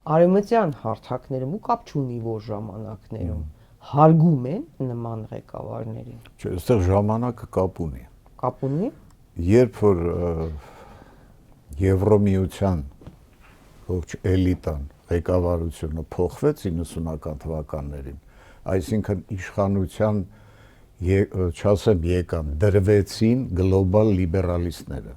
արևմտյան հարթակներում ու կապ չունի որ ժամանակներում հարգում են նման ղեկավարներին։ Չէ, այստեղ ժամանակը կապ ունի։ Կապ ունի։ Երբ որ Եվրոմիության ողջ էլիտան ղեկավարությունը փոխվեց 90-ական թվականներին, այսինքն իշխանության չասեմ եկան, դրվեցին գլոբալ լիբերալիստները։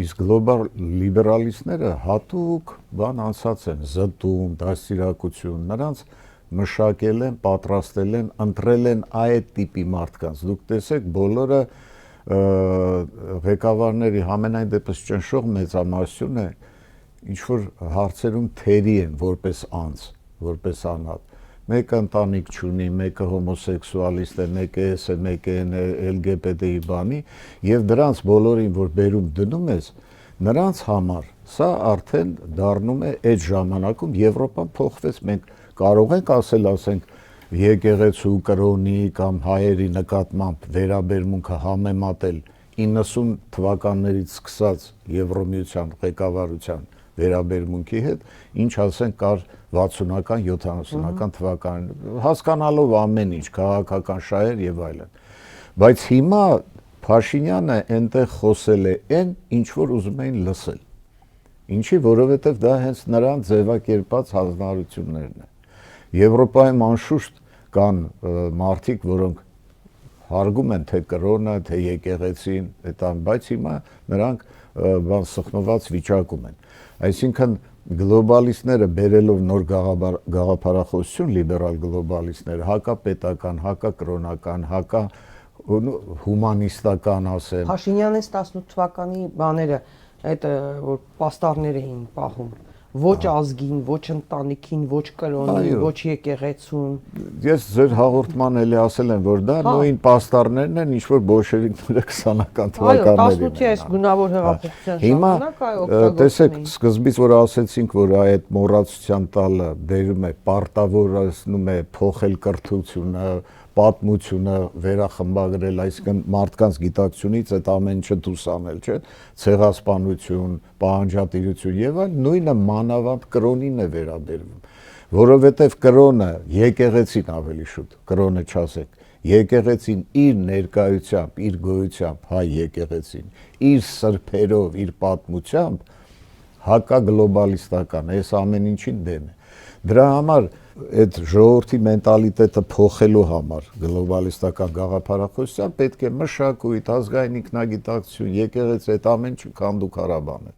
Իսկ գլոբալ լիբերալիստները հատուկ բան անցած են, զտում, դաստիարակություն, նրանց մշակել են, պատրաստել են, ընտրել են այդ տիպի մարդկանց։ Դուք տեսեք, բոլորը ղեկավարների համենայն դեպս ճնշող մեծամասնություն է, ինչ որ հարցերում թերի են որպես անձ, որպես անհատ։ Մեկը ընտանիք չունի, մեկը հոմոսեքսուալիստ է, մեկը էս է, մեկը LGBT-ի բանի, եւ դրանց բոլորին, որ բերում դնում ես, նրանց համար սա արդեն դառնում է այդ ժամանակում Եվրոպան փոխվեց, մենք կարող ենք ասենք եկեղեցու կրոնի կամ հայերի նկատմամբ վերաբերմունքը համեմատել 90 թվականներից սկսած Եվրոմիության ղեկավարության վերաբերմունքի հետ, ինչ ասենք կար 60-ական, 70-ական թվականներին, հասկանալով ամեն ինչ, քաղաքական շահեր եւ այլն։ Բայց հիմա Փաշինյանը այնտեղ խոսել է այն, ինչ որ ուզում էին լսել։ Ինչի, որովհետեւ դա հենց նրան ձևակերպած հանրություններն են։ Եվրոպայում անշուշտ կան մարդիկ, որոնք հարգում են թե կրոնը, թե եկեղեցին, բայց հիմա նրանք բան սխնված վիճակում են։ Այսինքն գլոբալիստները բերելով նոր գաղափարախոսություն, լիբերալ գլոբալիստները, հակապետական, հակակրոնական, հումանիստական ասեմ։ Փաշինյանից 18 թվականի բաները, այդ որ պաստառներ էին պահում, ոչ ազգին, ոչ ընտանիքին, ոչ կրոնին, ոչ եկեղեցուն։ Ես ձեր հաղորդման էլի ասել եմ, որ դա նույն պաստառներն են, ինչ որ բոլշևիկները 20-ական թվականներին։ Այո, 18-ի այս գունավոր հեղափոխության ժամանակ այո, տեսեք, սկզբից որ ասեցինք, որ այդ մոռացության տալը բերում է, պարտավորացնում է փոխել կրթությունը, պատմությունը վերախմբագրել, այսինքն մարդկանց գիտակցությունից այդ ամեն ինչը դուրս անել, չէ՞, ցեղասպանություն, պահանջատիրություն եւ այլ, նույնը մանավանդ կրոնին է վերաբերվում, որովհետեւ կրոնը եկեղեցին ավելի շուտ, կրոնը չասեք, եկեղեցին իր ներկայությամբ, իր գոյությամբ, հայ եկեղեցին, իր սրբերով, իր պատմությամբ հակագլոբալիստական, այս ամեն ինչին դեմ է։ Դրա համար այդ ժողովրդի մենտալիտետը փոխելու համար գլոբալիստական գաղափարախոսության պետք է մշակույթ, ազգային ինքնագիտակցություն, եկեղեցի, այդ ամեն ինչը քանդուքարաբան է։